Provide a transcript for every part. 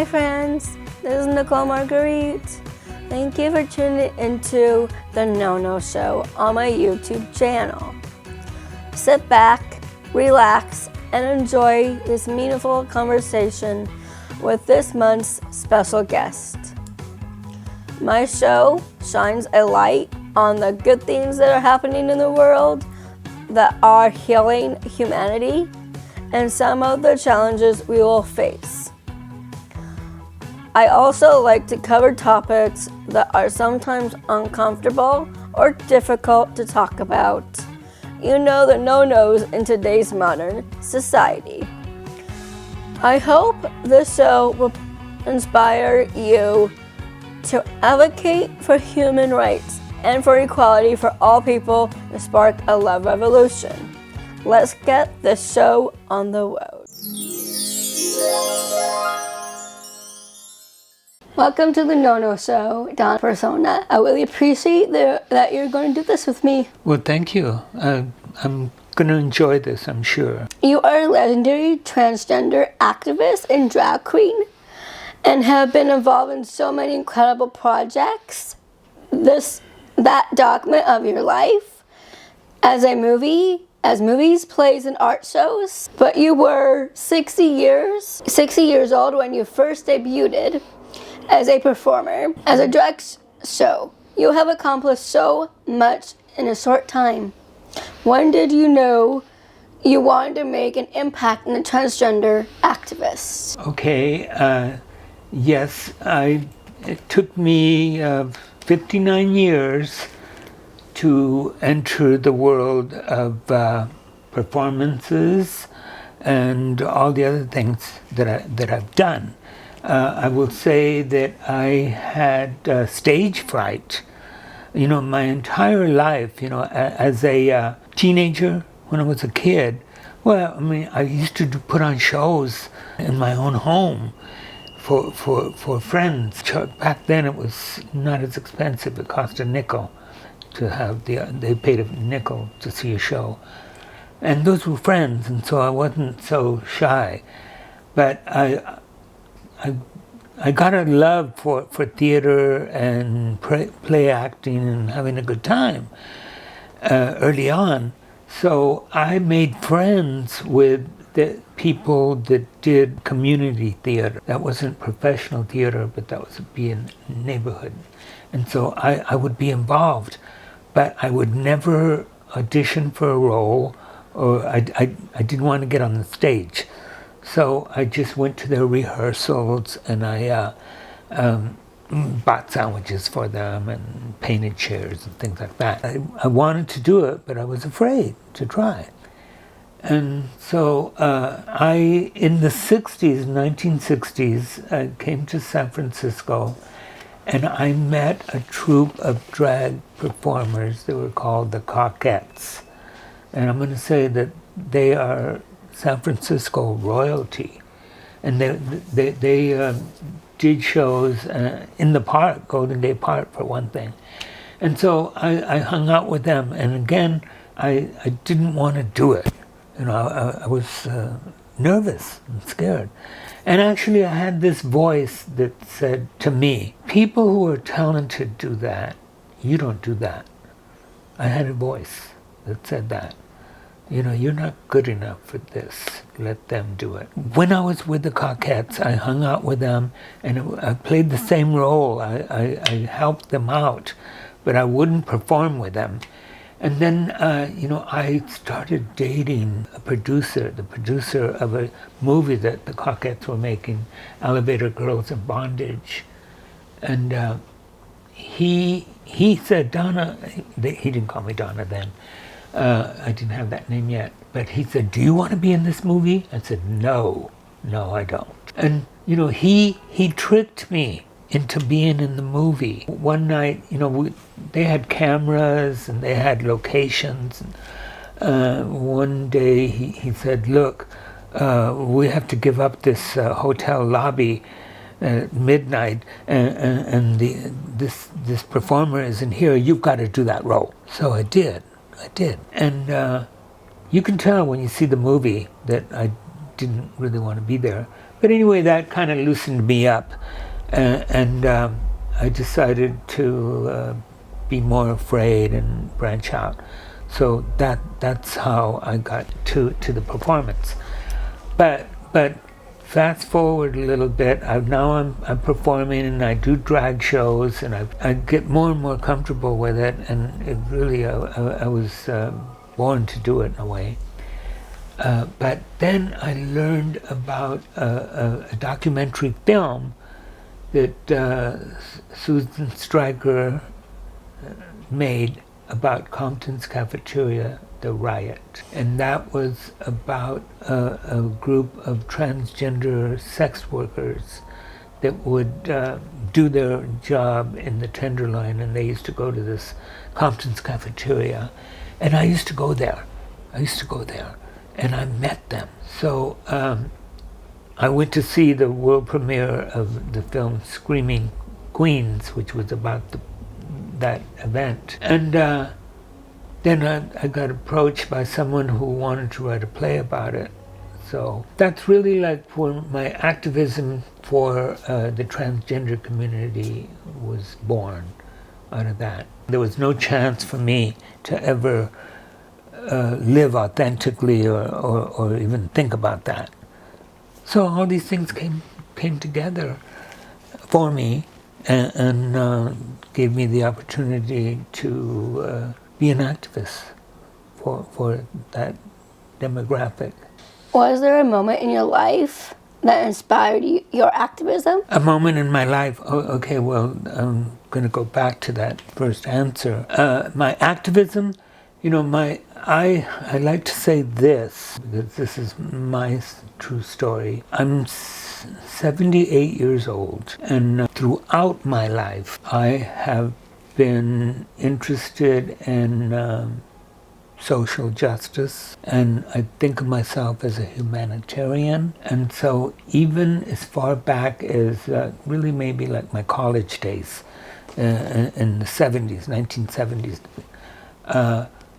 Hi friends, this is Nicole Marguerite. Thank you for tuning into the No Show on my YouTube channel. Sit back, relax, and enjoy this meaningful conversation with this month's special guest. My show shines a light on the good things that are happening in the world that are healing humanity and some of the challenges we will face. I also like to cover topics that are sometimes uncomfortable or difficult to talk about. You know the no-nos in today's modern society. I hope this show will inspire you to advocate for human rights and for equality for all people and spark a love revolution. Let's get this show on the road. Welcome to the No Show, Donna Personna. I really appreciate that you're going to do this with me. Well, thank you. I'm going to enjoy this, I'm sure. You are a legendary transgender activist and drag queen and have been involved in so many incredible projects. That document of your life as movies, plays, and art shows. But you were 60 years old when you first debuted as a performer, as a drag show. You have accomplished so much in a short time. When did you know you wanted to make an impact in the transgender activists? Okay, yes, it took me 59 years to enter the world of performances and all the other things that I've done. I will say that I had stage fright, my entire life, as a teenager, when I was a kid. Well, I used to put on shows in my own home for friends. Back then it was not as expensive. It cost a nickel to have they paid a nickel to see a show. And those were friends, and so I wasn't so shy. But I got a love for theater and play acting and having a good time early on. So I made friends with the people that did community theater. That wasn't professional theater, but that was being neighborhood. And so I would be involved, but I would never audition for a role, or I didn't want to get on the stage. So I just went to their rehearsals and I bought sandwiches for them and painted chairs and things like that. I wanted to do it, but I was afraid to try. And so in the 1960s, I came to San Francisco and I met a troupe of drag performers. They were called the Coquettes. And I'm going to say that they are San Francisco royalty, and they did shows in the park, Golden Gate Park for one thing, and so I hung out with them. And again, I didn't want to do it, I was nervous and scared. And actually, I had this voice that said to me, "People who are talented do that. You don't do that." I had a voice that said that. You're not good enough for this. Let them do it. When I was with the Coquettes, I hung out with them, and I played the same role. I helped them out, but I wouldn't perform with them. And then, I started dating the producer of a movie that the Coquettes were making, Elevator Girls in Bondage. And he said, "Donna," he didn't call me Donna then. I didn't have that name yet, but he said, "Do you want to be in this movie?" I said, No, I don't. And he tricked me into being in the movie. One night, they had cameras and they had locations. One day he said, "Look, we have to give up this hotel lobby at midnight, and this performer isn't here. You've got to do that role." So I did. And you can tell when you see the movie that I didn't really want to be there, But anyway, that kind of loosened me up, and I decided to be more afraid and branch out. So that's how I got to the performance. But fast forward a little bit. I'm performing, and I do drag shows, and I get more and more comfortable with it. And it really, I was born to do it in a way. But then I learned about a documentary film that Susan Stryker made about Compton's cafeteria, the riot. And that was about a group of transgender sex workers that would do their job in the Tenderloin, and they used to go to this Compton's cafeteria. And I used to go there. And I met them. So I went to see the world premiere of the film Screaming Queens, which was about that event. And then I got approached by someone who wanted to write a play about it. So that's really like where my activism for the transgender community was born, out of that. There was no chance for me to ever live authentically or even think about that. So all these things came together for me and gave me the opportunity to be an activist for that demographic. Was there a moment in your life that inspired your activism? A moment in my life? Oh, okay, well, I'm going to go back to that first answer. My activism, I like to say this, because this is my true story. I'm 78 years old, and throughout my life, I have been interested in social justice, and I think of myself as a humanitarian. And so even as far back as really maybe like my college days in the 70s, 1970s,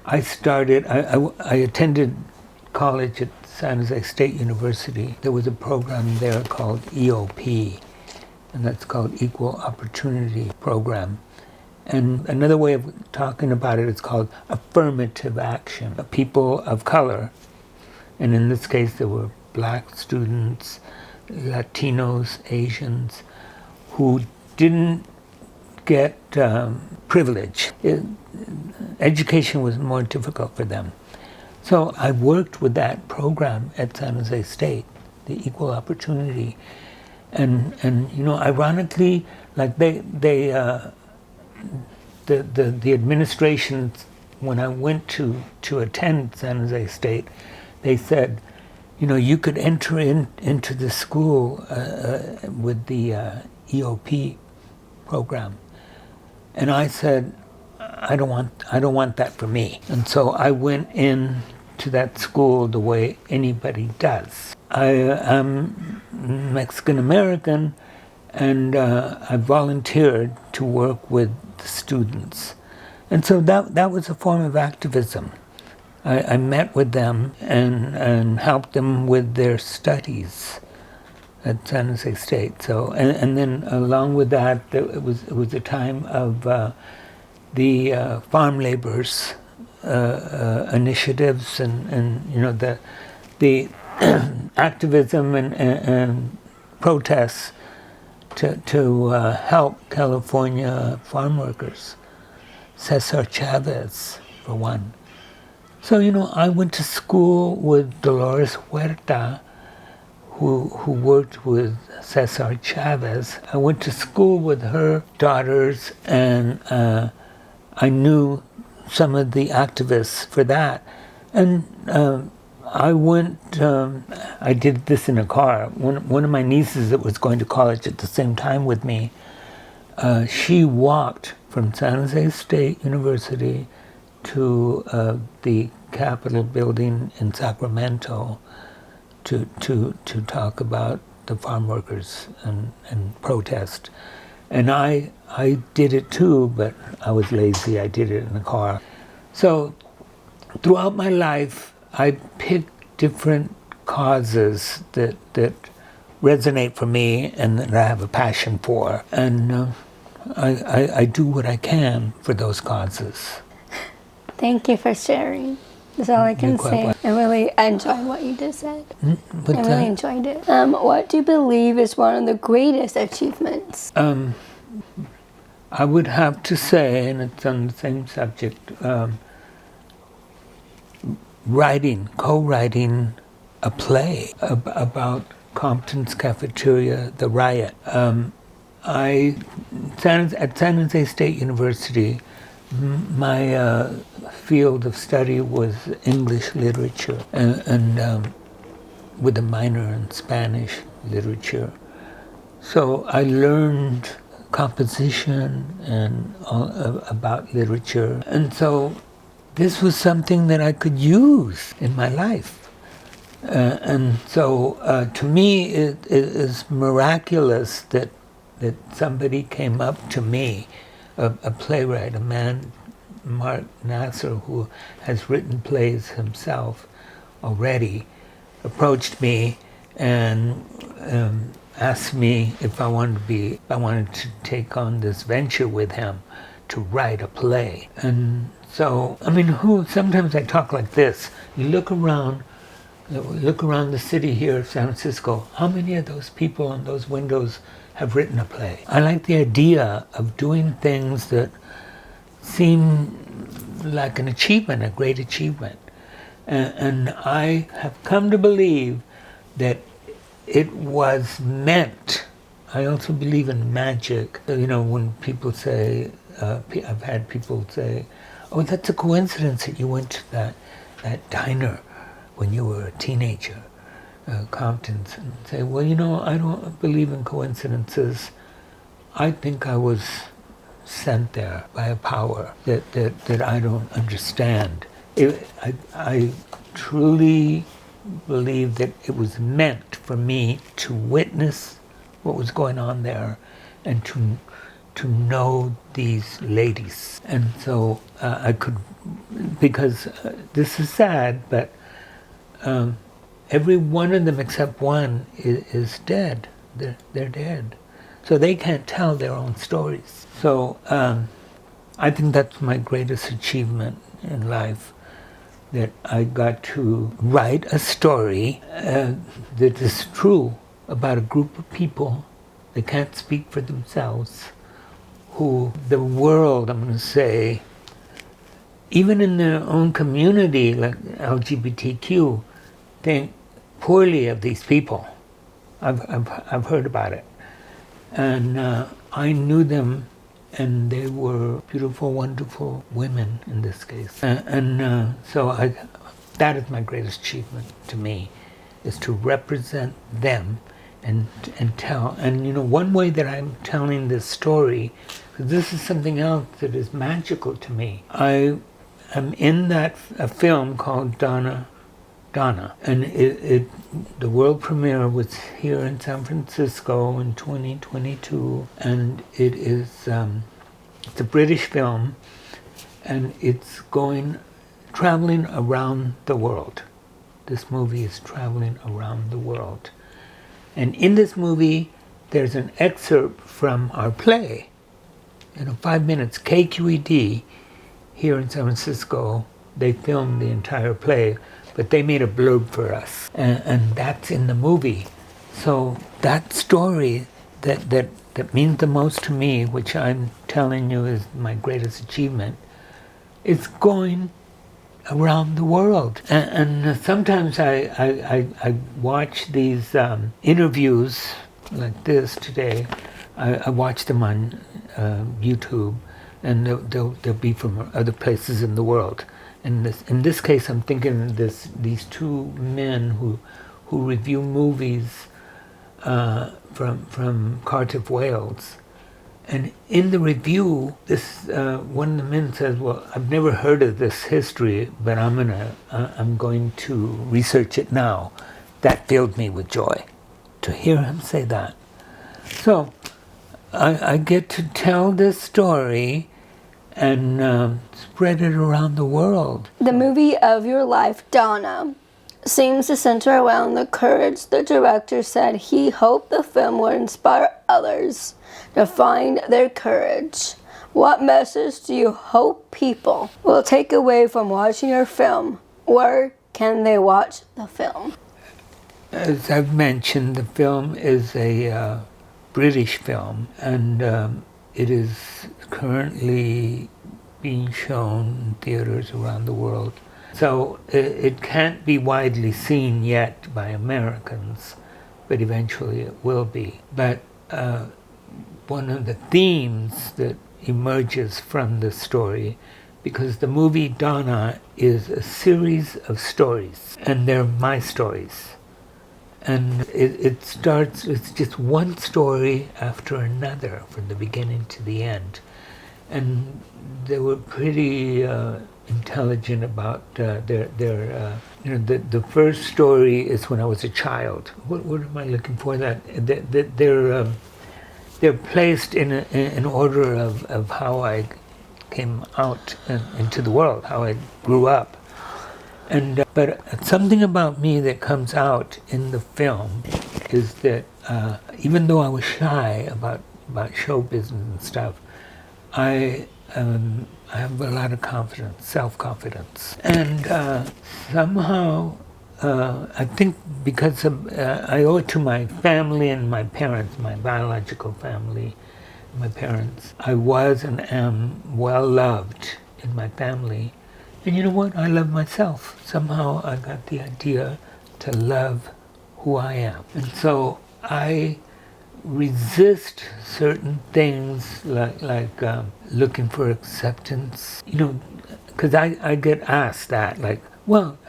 I attended college at San Jose State University. There was a program there called EOP, and that's called Equal Opportunity Program. And another way of talking about it is called affirmative action. People of color, and in this case there were black students, Latinos, Asians, who didn't get privilege. Education was more difficult for them. So I worked with that program at San Jose State, the Equal Opportunity. And ironically, like the administration, when I went to attend San Jose State, they said, you could enter into the school with the EOP program. And I said, I don't want that for me. And so I went in to that school the way anybody does. I am Mexican American, and I volunteered to work with the students. And so that was a form of activism. I met with them and helped them with their studies at San Jose State. So and then along with that, it was a time of the farm laborers initiatives and the activism and protests to help California farm workers. Cesar Chavez, for one. So I went to school with Dolores Huerta, who worked with Cesar Chavez. I went to school with her daughters, and I knew some of the activists for that. And I did this in a car. One of my nieces that was going to college at the same time with me, she walked from San Jose State University to the Capitol building in Sacramento to talk about the farm workers and protest. And I did it too, but I was lazy. I did it in the car. So throughout my life, I picked different causes that resonate for me and that I have a passion for. And I do what I can for those causes. Thank you for sharing. That's all I can say. I really enjoyed what you just said. I really enjoyed it. What do you believe is one of the greatest achievements? I would have to say, and it's on the same subject, co-writing a play about Compton's cafeteria, the riot. At San Jose State University, my field of study was English literature, and with a minor in Spanish literature. So I learned composition and all about literature, and so this was something that I could use in my life. And so to me it is miraculous that somebody came up to me, a playwright, a man, Mark Nasser, who has written plays himself already, approached me and asked me if I wanted to take on this venture with him to write a play. And so, I mean, sometimes I talk like this. You look around the city here of San Francisco, how many of those people on those windows have written a play? I like the idea of doing things that seem like an achievement, a great achievement. And I have come to believe that it was meant. I also believe in magic. You know, when people say, I've had people say, oh, that's a coincidence that you went to that diner when you were a teenager, Compton's, and say, well, you know, I don't believe in coincidences. I think I was sent there by a power that I don't understand. I truly believe that it was meant for me to witness what was going on there and to know these ladies. And so I could, because this is sad, but every one of them except one is dead. They're dead. So they can't tell their own stories. So I think that's my greatest achievement in life, that I got to write a story that is true about a group of people that can't speak for themselves, who the world, I'm going to say, even in their own community, like LGBTQ, think poorly of these people. I've heard about it. And I knew them, and they were beautiful, wonderful women in this case. So that is my greatest achievement to me, is to represent them and tell. And you know, one way that I'm telling this story, because this is something else that is magical to me. I am in a film called Donna, and the world premiere was here in San Francisco in 2022, and it is it's a British film, and it's traveling around the world. This movie is traveling around the world, and in this movie there's an excerpt from our play. 5 minutes. KQED here in San Francisco, they filmed the entire play, but they made a blurb for us, and that's in the movie. So that story that means the most to me, which I'm telling you is my greatest achievement, is going around the world. And sometimes I watch these interviews like this today. I watch them on YouTube, and they'll be from other places in the world. In this case, I'm thinking these two men who review movies from Cardiff, Wales, and in the review, this one of the men says, "Well, I've never heard of this history, but I'm going to research it now." That filled me with joy to hear him say that. So I get to tell this story and spread it around the world. The movie of your life, Donna, seems to center around the courage the director said he hoped the film would inspire others to find their courage. What message do you hope people will take away from watching your film? Where can they watch the film? As I've mentioned, the film is a British film, and it is currently being shown in theaters around the world. So it can't be widely seen yet by Americans, but eventually it will be. But one of the themes that emerges from the story, because the movie Donna is a series of stories, and they're my stories. And it starts, it's just one story after another from the beginning to the end. And they were pretty intelligent about the first story is when I was a child. What am I looking for? They're placed in order of how I came out into the world, how I grew up. And but something about me that comes out in the film is that even though I was shy about show business and stuff, I have a lot of confidence, self-confidence, and somehow I think because I owe it to my family and my parents, my biological family, my parents. I was and am well loved in my family. And you know what? I love myself. Somehow I got the idea to love who I am. And so I resist certain things like looking for acceptance. You know, because I get asked that, like, well,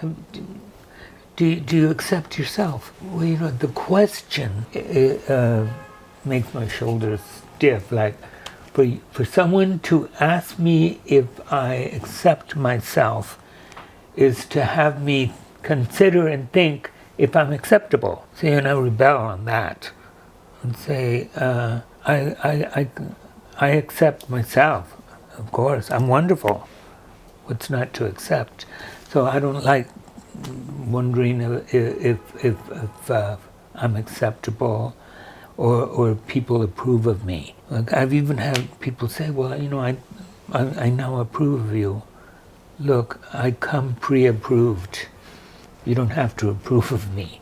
do you accept yourself? Well, you know, the question makes my shoulders stiff. Like, for someone to ask me if I accept myself is to have me consider and think if I'm acceptable. So, and I rebel on that and say, I accept myself, of course. I'm wonderful. What's not to accept? So I don't like wondering if I'm acceptable or people approve of me. Like, I've even had people say, well, you know, I now approve of you. Look, I come pre-approved. You don't have to approve of me.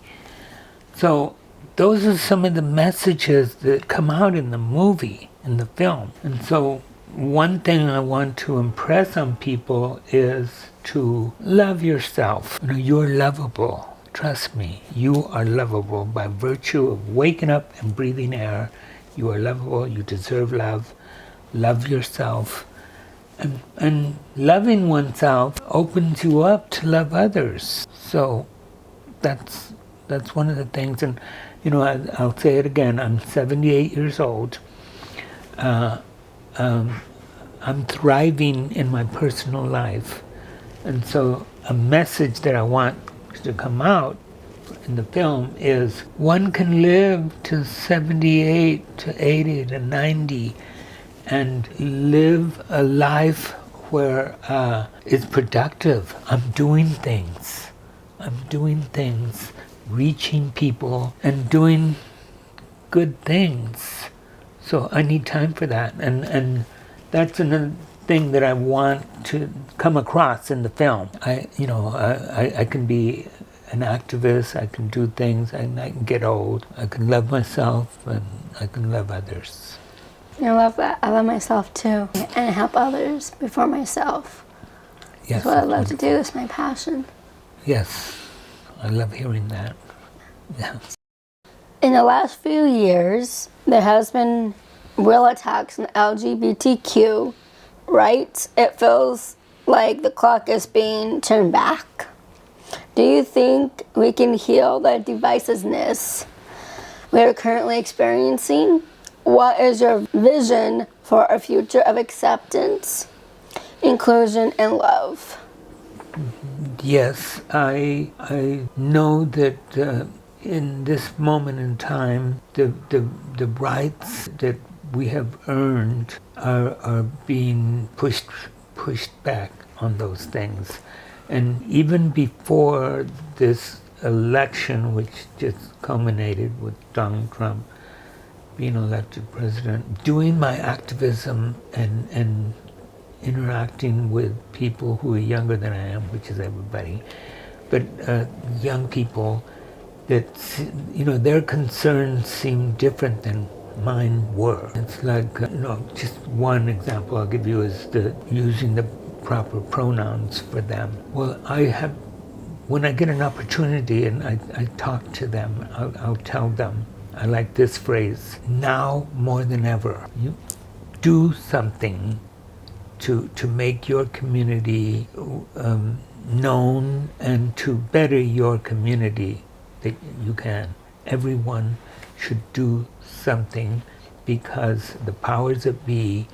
So those are some of the messages that come out in the movie, in the film. And so one thing I want to impress on people is to love yourself. You know, you're lovable. Trust me, you are lovable by virtue of waking up and breathing air. You are lovable, you deserve love. Love yourself. And loving oneself opens you up to love others. So that's one of the things. And, you know, I'll say it again, I'm 78 years old. I'm thriving in my personal life. And so a message that I want to come out in the film is one can live to 78 to 80 to 90 and live a life where it's productive. I'm doing things, reaching people and doing good things. So I need time for that, and that's another thing that I want to come across in the film. I can be an activist, I can do things, and I can get old. I can love myself, and I can love others. I love that. I love myself too, and help others before myself. Yes, that's what I love to do. It's my passion. Yes, I love hearing that. Yeah. In the last few years, there has been real attacks on LGBTQ rights. It feels like the clock is being turned back. Do you think we can heal the divisiveness we are currently experiencing? What is your vision for a future of acceptance, inclusion, and love? Yes, I know that in this moment in time, the rights that we have earned are being pushed back on those things. And even before this election, which just culminated with Donald Trump being elected president, doing my activism and interacting with people who are younger than I am, which is everybody, but young people that, their concerns seem different than mine were. It's like, just one example I'll give you is using the proper pronouns for them. Well, when I get an opportunity and I talk to them, I'll tell them, I like this phrase, now more than ever. You do something to make your community known and to better your community that you can. Everyone should do something because the powers that be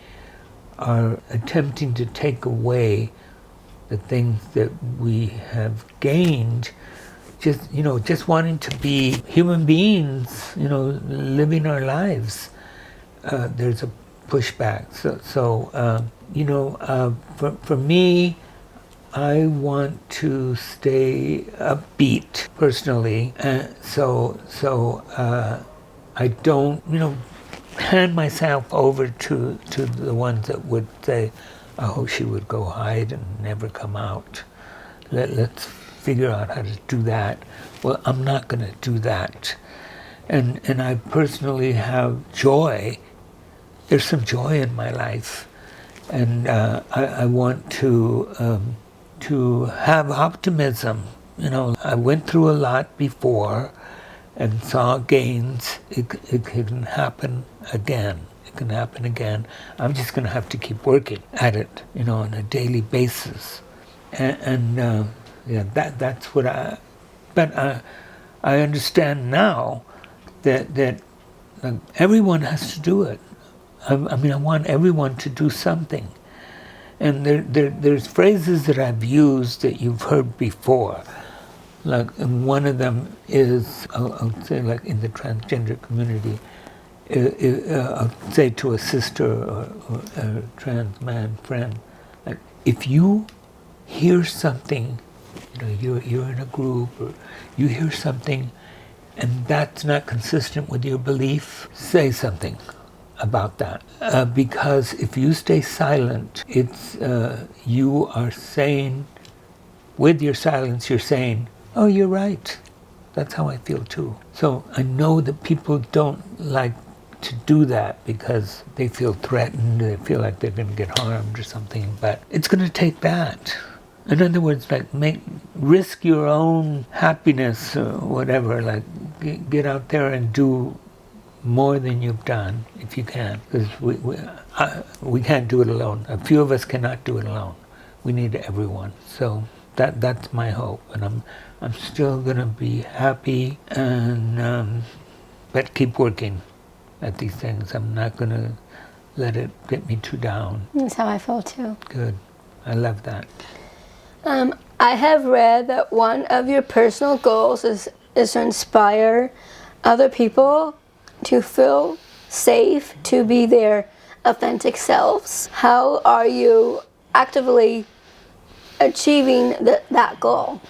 are attempting to take away the things that we have gained just wanting to be human beings, living our lives. There's a pushback. For me, I want to stay upbeat personally, I don't, hand myself over to the ones that would say, "Oh, she would go hide and never come out. Let's figure out how to do that." Well, I'm not going to do that, and I personally have joy. There's some joy in my life, and I want to have optimism. I went through a lot before and saw gains. It can happen again. It can happen again. I'm just going to have to keep working at it, on a daily basis. That's what I understand now that everyone has to do it. I want everyone to do something. And there's phrases that I've used that you've heard before. And one of them is, I'll say, like in the transgender community, I'll say to a sister or a trans man friend, like, if you hear something, you're in a group, or you hear something, and that's not consistent with your belief, say something about that. Because if you stay silent, it's you are saying, with your silence, you're saying, "Oh, you're right. That's how I feel too." So I know that people don't like to do that because they feel threatened, they feel like they're going to get harmed or something, but it's going to take that. In other words, risk your own happiness or whatever, get out there and do more than you've done if you can, because we can't do it alone. A few of us cannot do it alone. We need everyone. So that's my hope, and I'm still gonna be happy and but keep working at these things. I'm not gonna let it get me too down. That's how I feel too. Good. I love that. I have read that one of your personal goals is to inspire other people to feel safe, to be their authentic selves. How are you actively achieving that goal?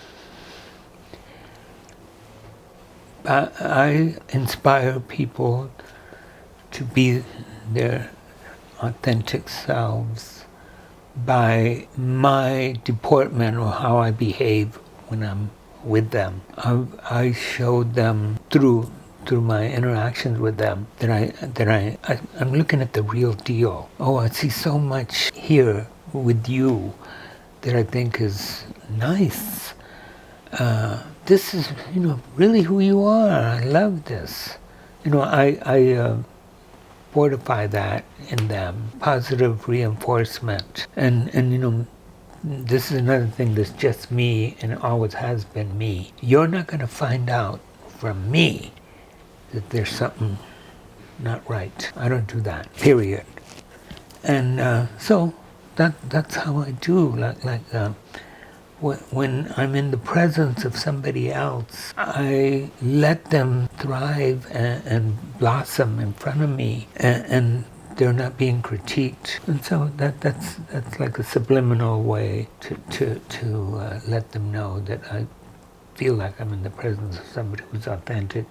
I inspire people to be their authentic selves by my deportment or how I behave when I'm with them. I showed them through my interactions with them that I'm looking at the real deal. Oh, I see so much here with you that I think is nice. This is, really who you are. I love this. I fortify that in them, positive reinforcement. And this is another thing that's just me and always has been me. You're not going to find out from me that there's something not right. I don't do that, period. And so that's how I do. When I'm in the presence of somebody else, I let them thrive and blossom in front of me, and they're not being critiqued. And so that's like a subliminal way to let them know that feel like I'm in the presence of somebody who's authentic,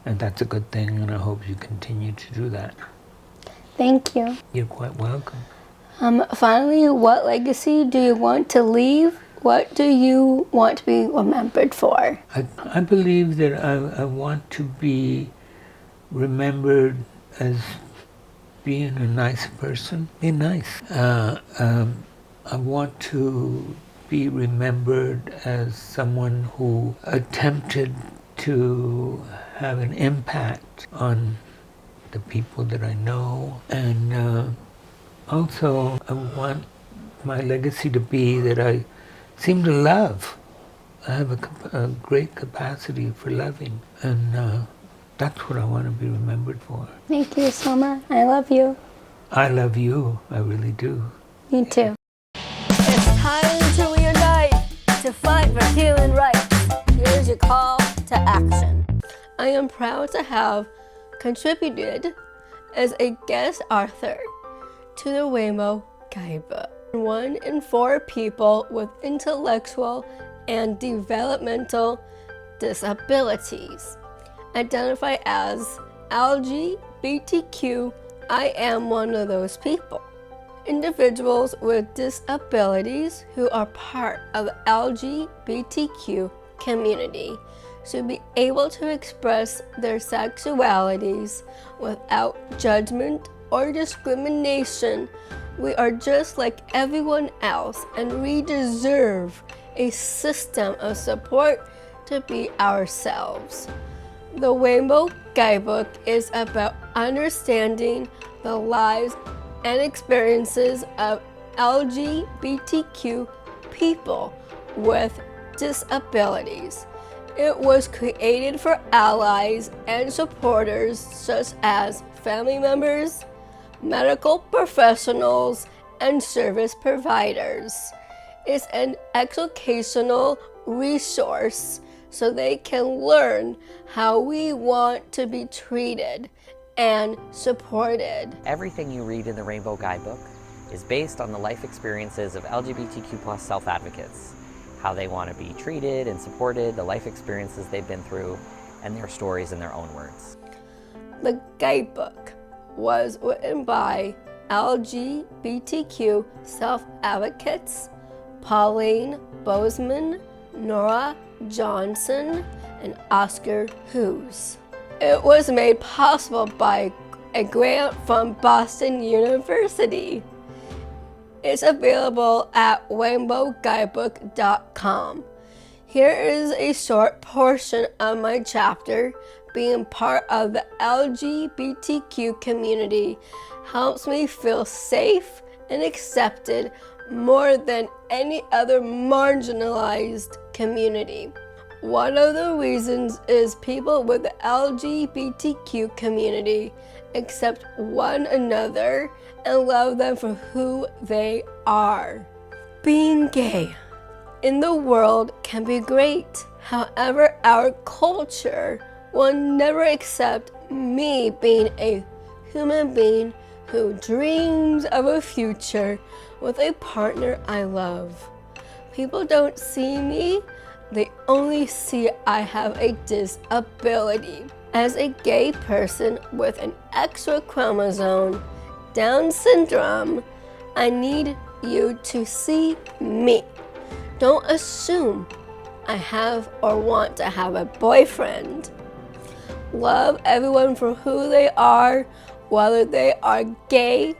and that's a good thing, and I hope you continue to do that. Thank you. You're quite welcome. Finally, what legacy do you want to leave? What do you want to be remembered for? I believe that I want to be remembered as being a nice person. Be nice. I want to be remembered as someone who attempted to have an impact on the people that I know, and also I want my legacy to be that I seem to love. I have a great capacity for loving, and that's what I want to be remembered for. Thank you so much. I love you. I love you. I really do. Me too. It's time to reunite, to fight for human rights. Here's your call to action. I am proud to have contributed as a guest author to the Rainbow Guidebook. 1 in 4 people with intellectual and developmental disabilities identify as LGBTQ. I am one of those people. Individuals with disabilities who are part of the LGBTQ community should be able to express their sexualities without judgment or discrimination. We are just like everyone else, and we deserve a system of support to be ourselves. The Rainbow Guidebook is about understanding the lives and experiences of LGBTQ people with disabilities. It was created for allies and supporters such as family members, medical professionals, and service providers. It's an educational resource so they can learn how we want to be treated and supported. Everything you read in the Rainbow Guidebook is based on the life experiences of LGBTQ+ self-advocates, how they want to be treated and supported, the life experiences they've been through, and their stories in their own words. The guidebook was written by LGBTQ self-advocates Pauline Bozeman, Nora Johnson, and Oscar Hughes. It was made possible by a grant from Boston University. It's available at rainbowguidebook.com. Here is a short portion of my chapter. Being part of the LGBTQ community helps me feel safe and accepted more than any other marginalized community. One of the reasons is people with the LGBTQ community accept one another and love them for who they are. Being gay in the world can be great. However, our culture will never accept me being a human being who dreams of a future with a partner I love. People don't see me, they only see I have a disability. As a gay person with an extra chromosome, Down syndrome, I need you to see me. Don't assume I have or want to have a boyfriend. Love everyone for who they are, whether they are gay,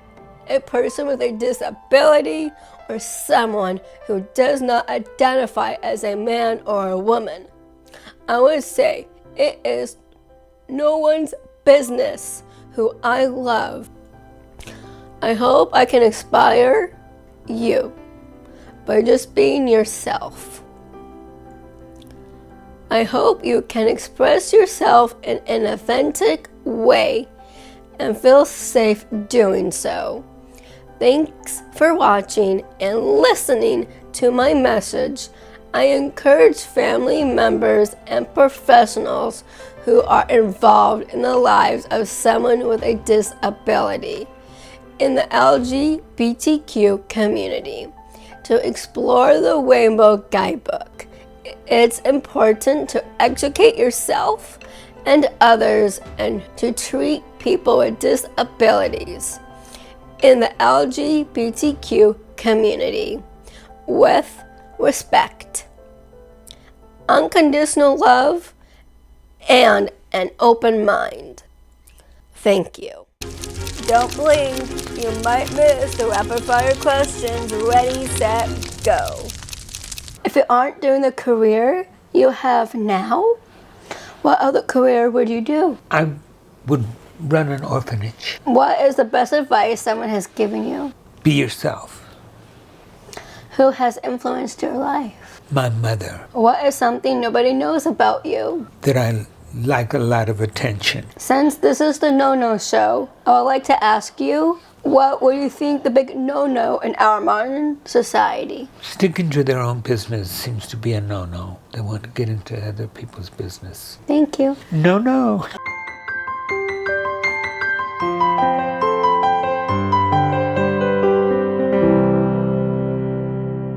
a person with a disability, or someone who does not identify as a man or a woman. I would say it is no one's business who I love. I hope I can inspire you by just being yourself. I hope you can express yourself in an authentic way and feel safe doing so. Thanks for watching and listening to my message. I encourage family members and professionals who are involved in the lives of someone with a disability in the LGBTQ community to explore the Rainbow Guidebook. it's important to educate yourself and others and to treat people with disabilities in the LGBTQ community with respect, unconditional love, and an open mind. Thank you. Don't blink, you might miss the rapid fire questions. Ready, set, go. If you aren't doing the career you have now, what other career would you do? I would run an orphanage. What is the best advice someone has given you? Be yourself. Who has influenced your life? My mother. What is something nobody knows about you? That I like a lot of attention. Since this is the No-No Show, I would like to ask you, what would you think the big no-no in our modern society? Sticking to their own business seems to be a no-no. They want to get into other people's business. Thank you. No.